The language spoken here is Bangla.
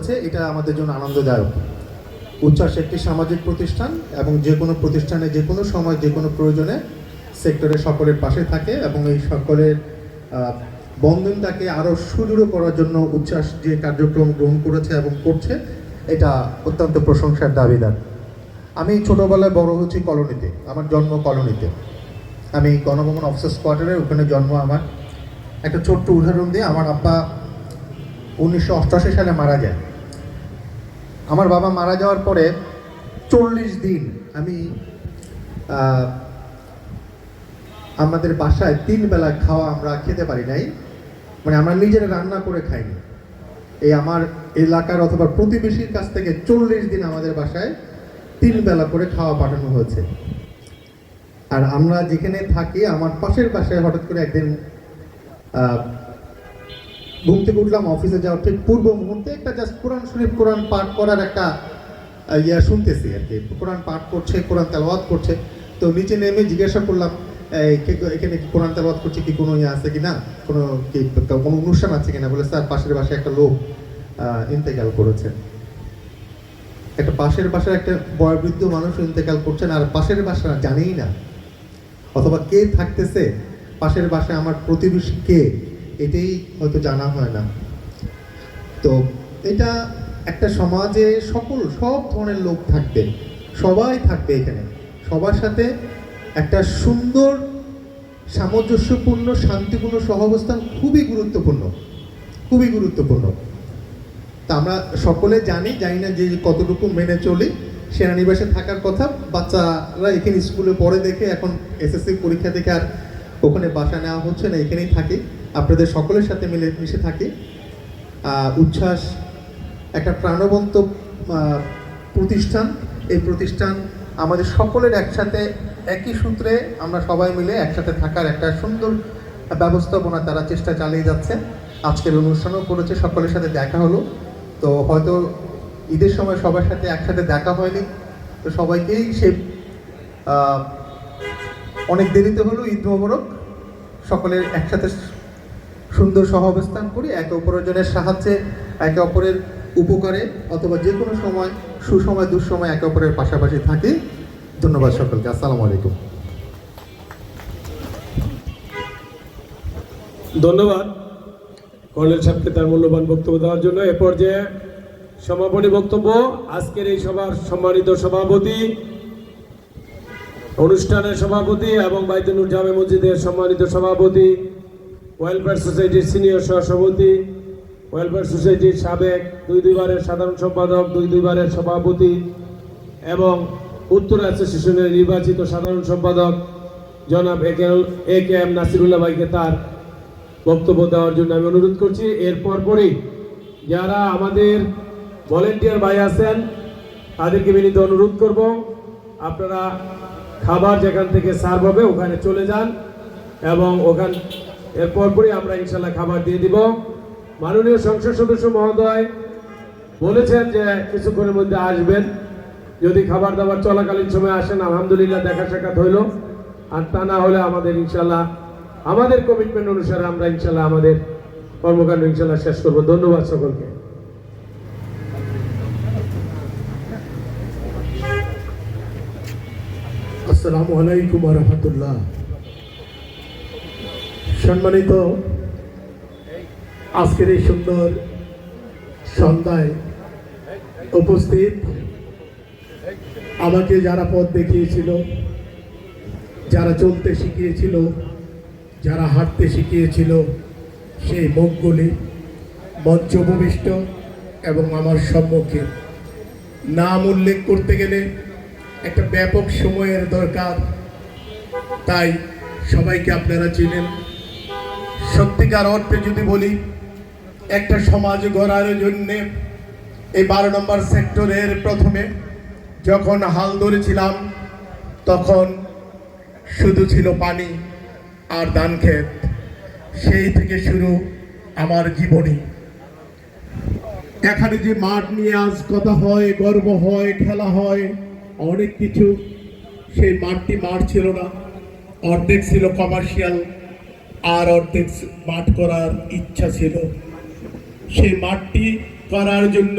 করেছে, এটা আমাদের জন্য আনন্দদায়ক। উচ্ছ্বাস একটি সামাজিক প্রতিষ্ঠান এবং যে কোনো প্রতিষ্ঠানে যে কোনো সময় যে কোনো প্রয়োজনে সেক্টরের সকলের পাশে থাকে এবং এই সকলের বন্ধনটাকে আরও সুদৃঢ় করার জন্য উচ্ছ্বাস যে কার্যক্রম গ্রহণ করেছে এবং করছে, এটা অত্যন্ত প্রশংসার দাবিদার। আমি ছোটোবেলায় বড় হয়েছি কলোনিতে, আমার জন্ম কলোনিতে। আমি গণভবন অফিসার্স কোয়ার্টারে, ওখানে জন্ম আমার। একটা ছোট্ট উদাহরণ দিয়ে, আমার আব্বা 1988 সালে মারা যায়। আমার বাবা মারা যাওয়ার পরে 40 দিন আমি আমাদের বাসায় 3 বেলা খাওয়া আমরা খেতে পারি নাই, মানে আমরা নিজেরা রান্না করে খাইনি। এই আমার এলাকার অথবা প্রতিবেশীর কাছ থেকে 40 দিন আমাদের বাসায় 3 বেলা করে খাওয়া পাঠানো হয়েছে। আর আমরা যেখানে থাকি, আমার পাশের বাসায় হঠাৎ করে একদিন ঘুম থেকে উঠলাম, অফিসে যাওয়ার ঠিক পূর্ব মুহূর্তে একটা জাস্ট কোরআন শরীফ, কোরআন পাঠ করার একটা শুনতেছি আর কি। কোরআন পাঠ করছে, কোরআন তেলাওয়াত করছে। তো নিচে নেমে জিজ্ঞাসা করলাম, এখানে কি কোরআন তেলাওয়াত করছে, কি কোনো আছে কি না, কোনো অনুষ্ঠান আছে কিনা? বলে, স্যার পাশের বাসায় একটা লোক ইন্তেকাল করেছেন। একটা পাশের বাসায় একটা বয়োবৃদ্ধ মানুষ ইন্তেকাল করছেন, আর পাশের বাসা জানেই না, অথবা কে থাকতেছে পাশের বাসায়, আমার প্রতিবেশী কে, এটাই হয়তো জানা হয় না। তো এটা একটা সমাজে সব ধরনের লোক থাকবে, সবাই থাকবে এখানে, সবার সাথে একটা সুন্দর সামঞ্জস্যপূর্ণ শান্তিপূর্ণ সহাবস্থান খুবই গুরুত্বপূর্ণ, খুবই গুরুত্বপূর্ণ। তা আমরা সকলে জানি না যে কতটুকু মেনে চলি। সেনানিবাসে থাকার কথা, বাচ্চারা এখানে স্কুলে পড়ে দেখে এখন এসএসসি পরীক্ষা দেখে আর ওখানে বাসা নেওয়া হচ্ছে না, এখানেই থাকি, আপনাদের সকলের সাথে মিশে থাকি। উচ্ছ্বাস একটা প্রাণবন্ত প্রতিষ্ঠান। এই প্রতিষ্ঠান আমাদের সকলের একসাথে একই সূত্রে আমরা সবাই মিলে একসাথে থাকার একটা সুন্দর ব্যবস্থাপনা তারা চেষ্টা চালিয়ে যাচ্ছে। আজকের অনুষ্ঠানও করেছে, সকলের সাথে দেখা হলো। তো হয়তো ঈদের সময় সবার সাথে একসাথে দেখা হয়নি, তো সবাইকেই সে অনেক দেরিতে হলো ঈদ মোবারক। সকলের একসাথে সুন্দর সহাবস্থান করি, একে অপরের সাহায্যে, একে অপরের উপকারে, অথবা যে কোনো সময় সুসময় দুঃসময় একে অপরের পাশাপাশি থাকি। ধন্যবাদ সকলকে। আসসালামু আলাইকুম। ধন্যবাদ কর্নেল সাহেবকে তার মূল্যবান বক্তব্য দেওয়ার জন্য। এ পর্যায়ে সমাপনী বক্তব্য আজকের এই সভার সম্মানিত সভাপতি, অনুষ্ঠানের সভাপতি এবং বাইতুল জামে মসজিদের সম্মানিত সভাপতি, ওয়েলফেয়ার সোসাইটির সিনিয়র সহসভাপতি, ওয়েলফেয়ার সোসাইটির সাবেক 2 বারের সাধারণ সম্পাদক, 2 বারের সভাপতি এবং উত্তর অ্যাসোসিয়েশনের নির্বাচিত সাধারণ সম্পাদক জনাব এ কে এম নাসিরুল্লাহ ভাইকে তার বক্তব্য দেওয়ার জন্য আমি অনুরোধ করছি। এরপর পরই যারা আমাদের ভলেন্টিয়ার ভাই আছেন তাদেরকে বিনীত অনুরোধ করব, আপনারা খাবার যেখান থেকে সার্ভ হবে ওখানে চলে যান এবং এরপর পরই আমরা ইনশাল্লাহ খাবার দিয়ে দিব। মাননীয় সংসদ সদস্য মহোদয় বলেছেন যে কিছুক্ষণের মধ্যে আসবেন, যদি খাবার দাবার চলাকালীন সময় আসেন আলহামদুলিল্লাহ দেখা সাক্ষাৎ হইল, আর তা না হলে আমাদের ইনশাল্লাহ আমাদের কমিটমেন্ট অনুসারে আমরা ইনশাল্লাহ আমাদের কর্মকাণ্ড ইনশাল্লাহ শেষ করব। ধন্যবাদ সকলকে। আসসালামু আলাইকুম ওয়া রাহমাতুল্লাহ। সম্মানিত আজকের এই সুন্দর সন্ধ্যায় উপস্থিত, আমাকে যারা পথ দেখিয়েছিল, যারা চলতে শিখিয়েছিল, যারা হাঁটতে শিখিয়েছিল, সেই মুখগুলি মঞ্চ উপবিষ্ট এবং আমার সম্মুখে। নাম উল্লেখ করতে গেলে একটা ব্যাপক সময়ের দরকার, তাই সবাইকে আপনারা চিনেন। সত্যিকার অর্থে যদি বলি, একটা সমাজ গড়ার জন্যে এই 12 নম্বর সেক্টরের প্রথমে যখন হাল ধরেছিলাম, তখন শুধু ছিল পানি আর ধান ক্ষেত। সেই থেকে শুরু আমার জীবনী। এখানে যে মাঠ নিয়ে আজ কথা হয়, গর্ব হয়, খেলা হয়, অনেক কিছু, সেই মাঠটি মাঠ ছিল না, অর্ধেক ছিল কমার্শিয়াল আর অর্ধেক মাঠ করার ইচ্ছা ছিল। সেই মাঠটি করার জন্য